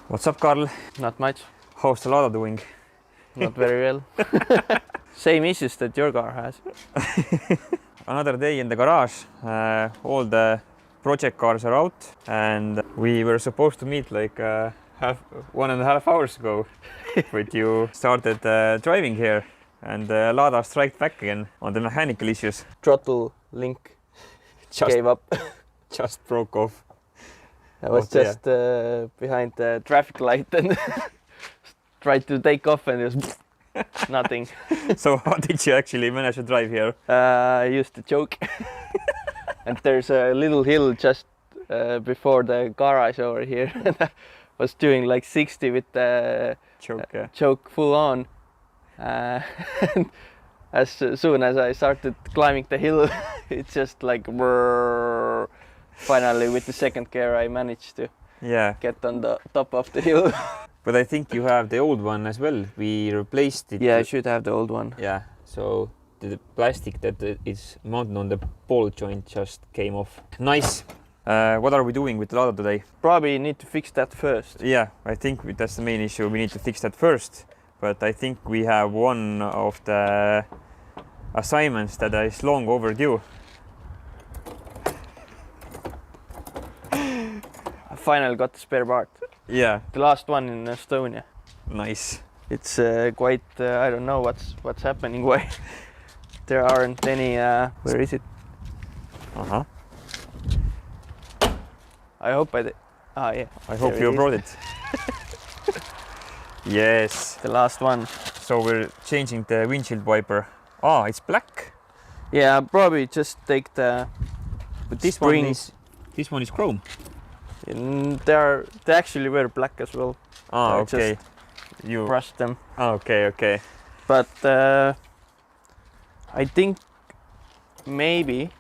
What's up, Carl? Not much. How's the Lada doing? Not very well. Same issues that your car has. Another day in the garage. All the project cars are out, and we were supposed to meet like 1.5 hours ago, but you started driving here, and Lada striked back again on the mechanical issues. Throttle link gave up. Just broke off. I was just behind the traffic light and tried to take off, and it was nothing. So how did you actually manage to drive here? I used the choke. And there's a little hill just before the garage over here. And I was doing like 60 with the choke full on. And as soon as I started climbing the hill, it's just like brrr. Finally, with the second gear, I managed to get on the top of the hill. But I think you have the old one as well. We replaced it. Yeah, I should have the old one. Yeah, so the plastic that is mounted on the ball joint just came off. Nice. What are we doing with the Lada today? Probably need to fix that first. Yeah, I think that's the main issue. We need to fix that first. But I think we have one of the assignments that is long overdue. Finally got the spare part. Yeah. The last one in Estonia. Nice. It's quite, I don't know what's happening, why there aren't any, where is it? Uh-huh. I hope yeah. I hope you brought it. Yes. The last one. So we're changing the windshield wiper. Oh, it's black. Yeah, I'll probably just take the But this springs. This one is chrome. And they actually were black as well. Oh, I okay. You brushed them. Oh, okay. But I think maybe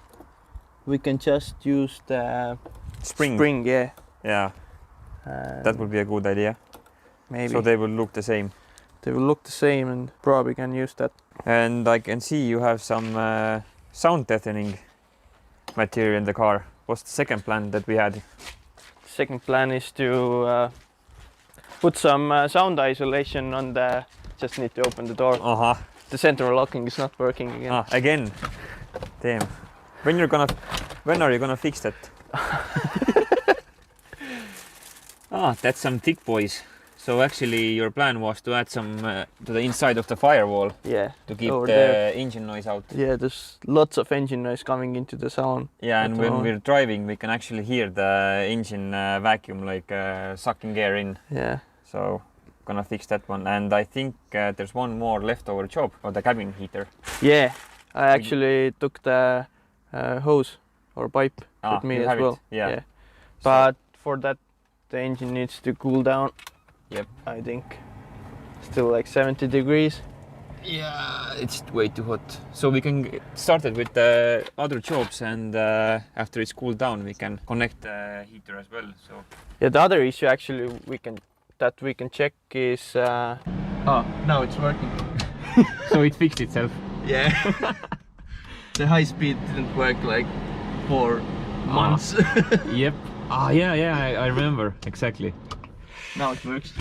we can just use the spring. Yeah. Yeah. That would be a good idea. Maybe. So they will look the same. They will look the same, and probably can use that. And I can see you have some sound deadening material in the car. What's the second plan that we had? Second plan is to put some sound isolation on the. Just need to open the door. The central locking is not working again. Again. Damn. When are you gonna fix that? That's some thick boys. So actually your plan was to add some to the inside of the firewall. Yeah. To keep the engine noise out. Yeah, there's lots of engine noise coming into the sound. Yeah, and when we're driving, we can actually hear the engine vacuum like sucking air in. Yeah. So gonna fix that one. And I think there's one more leftover job for the cabin heater. Yeah, I actually took the hose or pipe with me as well. Yeah. But for that, the engine needs to cool down. Yep. I think still like 70 degrees. Yeah, it's way too hot. So we can get started with the other jobs, and after it's cooled down, we can connect the heater as well. So yeah, the other issue actually we can check is now it's working. So it fixed itself. Yeah. The high speed didn't work like for months. Yep. Yeah, I remember exactly. Now it works.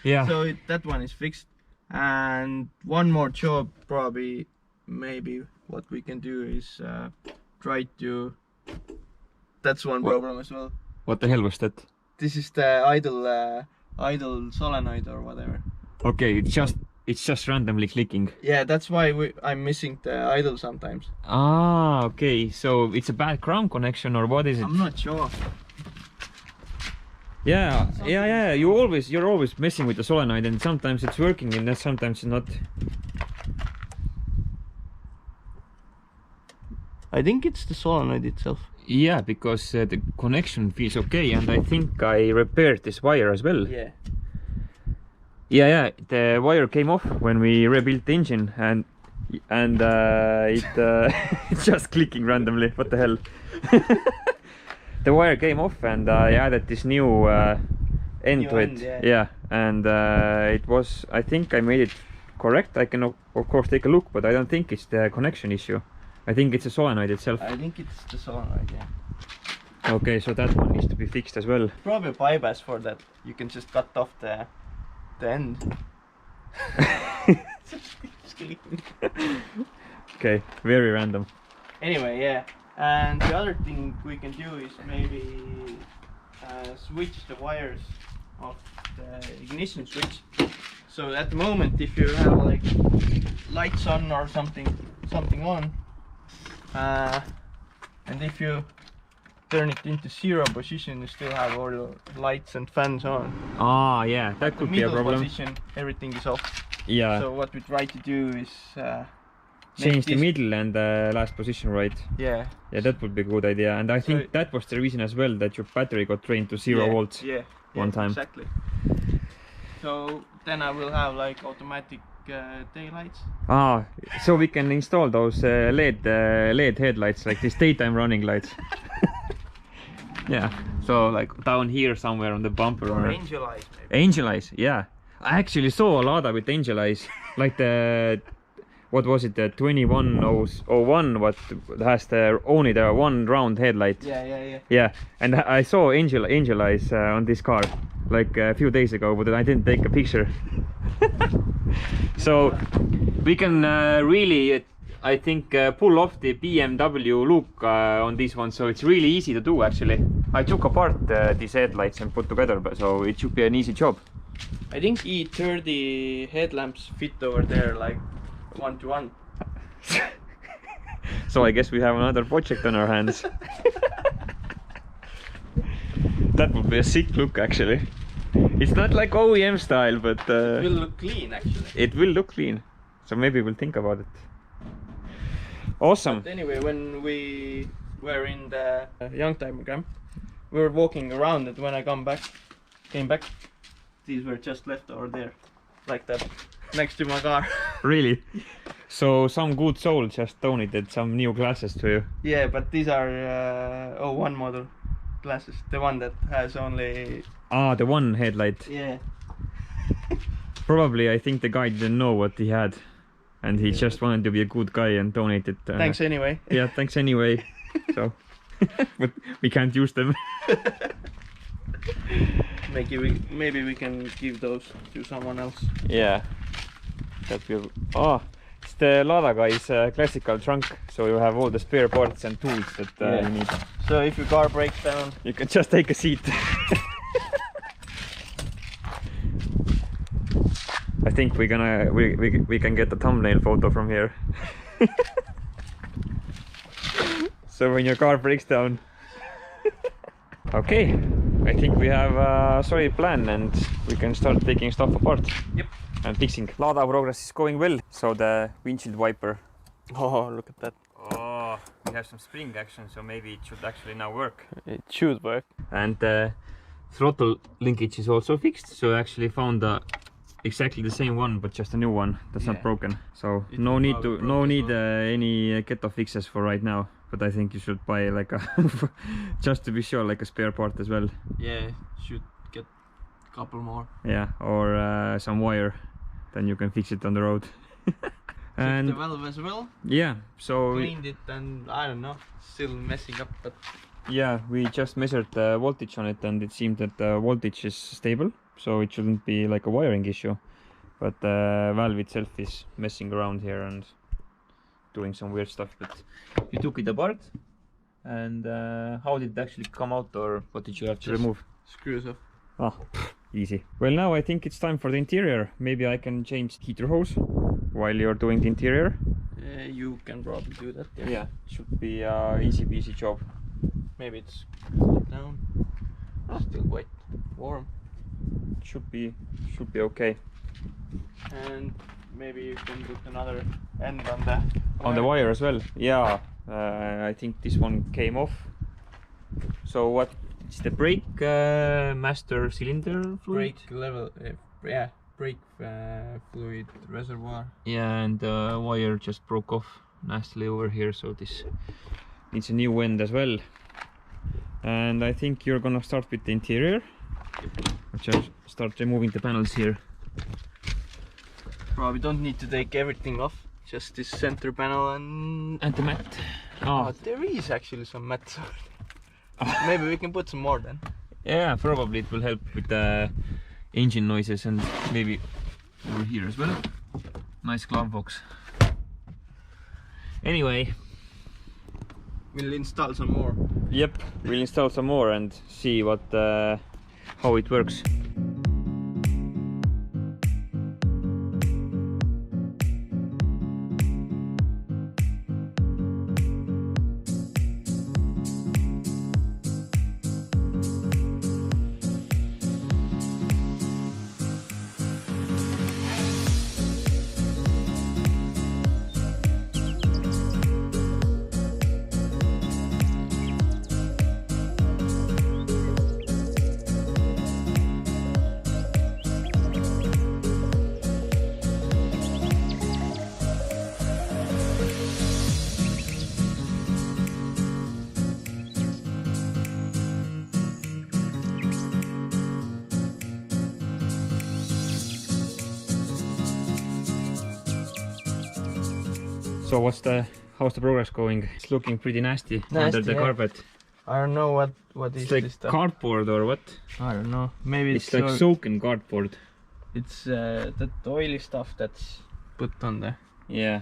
Yeah. So that one is fixed, and one more job probably. Maybe what we can do is try to. That's one problem as well. What the hell was that? This is the idle solenoid or whatever. Okay, it's just randomly clicking. Yeah, that's why I'm missing the idle sometimes. Okay. So it's a bad ground connection, or what is it? I'm not sure. Yeah. You're always messing with the solenoid, and sometimes it's working and then sometimes it's not. I think it's the solenoid itself. Yeah, because the connection feels okay, and I think I repaired this wire as well. Yeah. Yeah. The wire came off when we rebuilt the engine, and it's just clicking randomly. What the hell? The wire came off, and I added this new end to it. Yeah, and it was. I think I made it correct. I can of course take a look, but I don't think it's the connection issue. I think it's a solenoid itself. I think it's the solenoid. Yeah. Okay, so that one needs to be fixed as well. Probably a bypass for that. You can just cut off the end. Okay, very random. Anyway, yeah. And the other thing we can do is maybe switch the wires of the ignition switch. So at the moment, if you have like lights on or something on, and if you turn it into 0 position, you still have all your lights and fans on. Ah, yeah, that could be a problem. Position, everything is off. Yeah. So what we try to do is change the middle and the last position, right? Yeah. Yeah, that would be a good idea. And I think that was the reason as well that your battery got drained to 0 volts. Yeah. One time. Exactly. So then I will have like automatic taillights. Ah, so we can install those LED headlights, like these daytime running lights. Yeah. So like down here somewhere on the bumper. Or angel eyes maybe. Angel eyes, yeah. I actually saw a Lada with angel eyes, like the what was it, the 2101, what has only the one round headlight. Yeah. And I saw angel eyes on this car like a few days ago, but I didn't take a picture. So we can really, I think, pull off the BMW look on this one, so it's really easy to do actually. I took apart these headlights and put together, so it should be an easy job. I think E30 headlamps fit over there like 1-to-1. So I guess we have another project on our hands. That would be a sick look actually. It's not like OEM style, but it will look clean actually. It will look clean, so maybe we'll think about it. Awesome. But anyway, when we were in the young time camp, we were walking around, and when I came back, these were just left over there, like that, next to my car. Really? So some good soul just donated some new glasses to you. Yeah, but these are 01 model glasses, the one that has only... Ah, the one headlight. Yeah. Probably I think the guy didn't know what he had, and he just wanted to be a good guy and donated. Thanks anyway. Yeah, thanks anyway. So, but we can't use them. Maybe we can give those to someone else. Yeah. That'd be. Oh, it's the Lada guy's classical trunk, so you have all the spare parts and tools that you need. So if your car breaks down, you can just take a seat. I think we can get a thumbnail photo from here. So when your car breaks down. Okay, I think we have a solid plan and we can start taking stuff apart. Yep. And fixing. Lada progress is going well. So the windshield wiper. Oh, look at that. Oh, we have some spring action, so maybe it should actually now work. It should work. And the throttle linkage is also fixed, so I actually found exactly the same one, but just a new one that's not broken. So no need any get-off fixes for right now. But I think you should buy like a just to be sure, like a spare part as well. Yeah, should get a couple more. Yeah, or some wire, then you can fix it on the road. And the valve as well. Yeah, so cleaned it, and I don't know, still messing up, but yeah, we just measured the voltage on it, and it seemed that the voltage is stable, so it shouldn't be like a wiring issue. But the valve itself is messing around here and doing some weird stuff. But you took it apart, and how did it actually come out, or what did you have to remove? Screws off. Ah, easy. Well, now I think it's time for the interior. Maybe I can change the heater hose while you're doing the interior. You can probably do that. Yeah, should be a easy peasy job. Maybe it's cooled down. Still quite warm. Should be okay. And maybe you can put another end on the wire as well. Yeah, I think this one came off. So what? It's the brake master cylinder fluid. Brake level, yeah, brake fluid reservoir. Yeah, and the wire just broke off nastily over here, so this needs a new end as well. And I think you're gonna start with the interior. Just start removing the panels here. Probably don't need to take everything off, just this center panel and the mat. Oh, there is actually some mat. Maybe we can put some more then. Yeah, probably it will help with the engine noises and maybe over here as well. Nice glove box. Anyway, we'll install some more. Yep, we'll install some more and see what how it works. So how's the progress going? It's looking pretty nasty under the carpet. I don't know what is it's like this stuff. Cardboard or what? I don't know. Maybe it's like soaking cardboard. It's that oily stuff that's put on there. Yeah.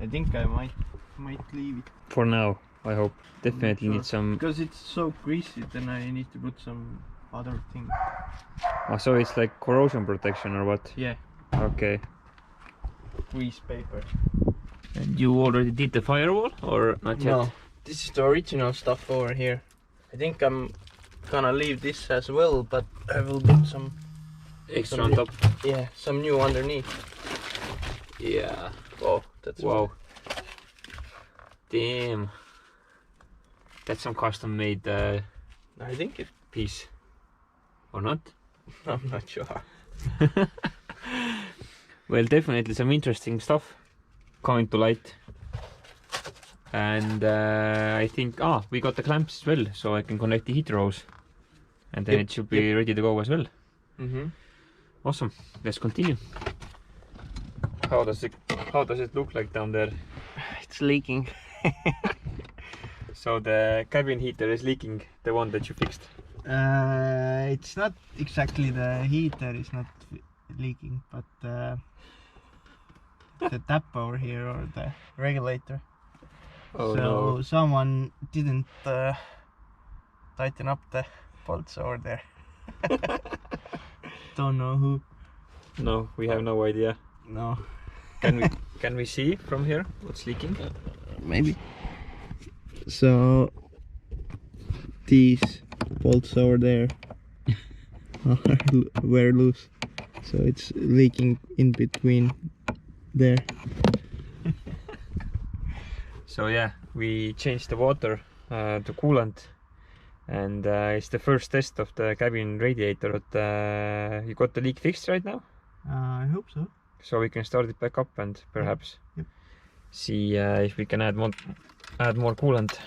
I think I might leave it. For now, I hope. Definitely need some. Because it's so greasy, then I need to put some other thing. Oh, so it's like corrosion protection or what? Yeah. Okay. Grease paper. And you already did the firewall or not yet? No. This is the original stuff over here. I think I'm gonna leave this as well, but I will put some extra on top. Yeah, some new underneath. Yeah. Wow, that's wow. Damn. That's some custom made I think it piece. Or not? I'm not sure. Well, definitely some interesting stuff coming to light. And I think we got the clamps as well, so I can connect the heater hose. And then it should be ready to go as well. Awesome. Let's continue. How does it look like down there? It's leaking. So the cabin heater is leaking, the one that you fixed? It's not exactly the heater is not leaking, but the tap over here or the regulator. Oh, so no. Someone didn't tighten up the bolts over there. Don't know who. No, we have no idea. No. Can we see from here what's leaking? Maybe. So these bolts over there were loose, so it's leaking in between there. So yeah, we changed the water to coolant, and it's the first test of the cabin radiator. But you got the leak fixed right now? I hope so. So we can start it back up and perhaps see if we can add more coolant.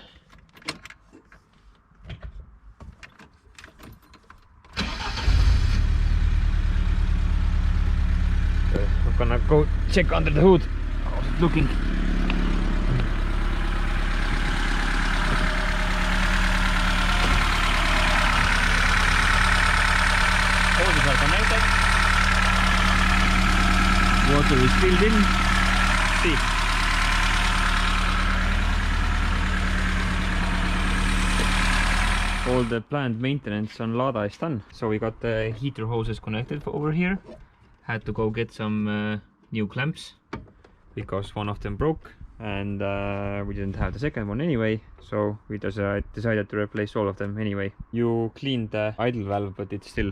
I'm gonna go check under the hood. How's it looking? Hoses are connected. Water is filled in. See. All the planned maintenance on Lada is done. So we got the heater hoses connected over here. Had to go get some new clamps because one of them broke, and we didn't have the second one anyway, so we decided to replace all of them anyway. You cleaned the idle valve, but it's still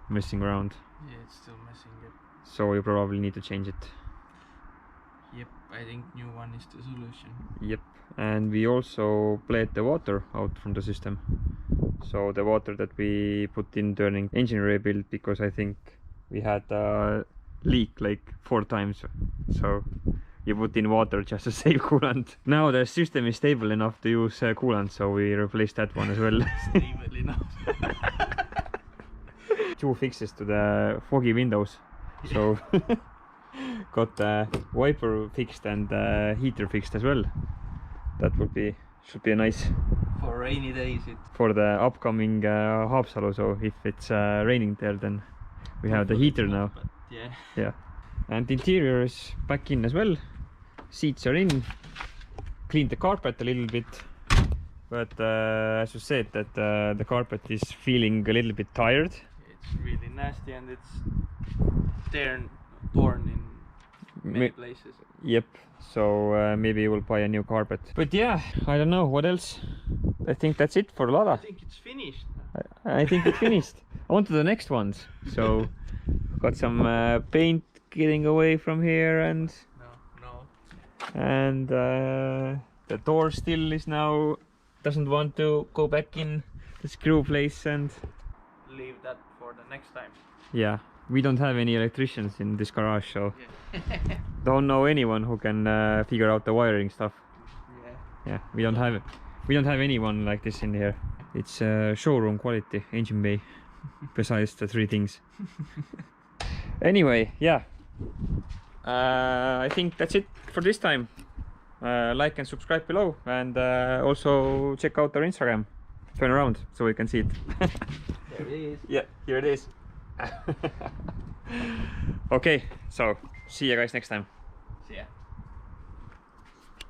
messing around. Yeah, it's still messing up. So you probably need to change it. Yep, I think new one is the solution. Yep, and we also bled the water out from the system. So the water that we put in during engine rebuild, because I think we had a leak like 4 times. So you put in water just to save coolant. Now the system is stable enough to use coolant, so we replaced that one as well. Stable enough. 2 fixes to the foggy windows. So got the wiper fixed and the heater fixed as well. That should be a nice For rainy days for the upcoming Haapsalu, so if it's raining there, then we have the heater now. Yeah. And the interior is back in as well. Seats are in. Cleaned the carpet a little bit, but as you said, that the carpet is feeling a little bit tired. It's really nasty and it's torn in many places. Yep, so maybe we'll buy a new carpet. But yeah, I don't know what else. I think that's it for Lada. I think it's finished. I think it's finished. On to the next ones. So got some paint getting away from here, and and the door still is now doesn't want to go back in the screw place, and leave that for the next time. Yeah, we don't have any electricians in this garage, so don't know anyone who can figure out the wiring stuff. Yeah, we don't have anyone like this in here. It's showroom quality engine bay besides the 3 things. Anyway, yeah, I think that's it for this time. Like and subscribe below, and also check out our Instagram. Turn around so we can see it. There it is. Yeah, here it is. Okay, so see you guys next time.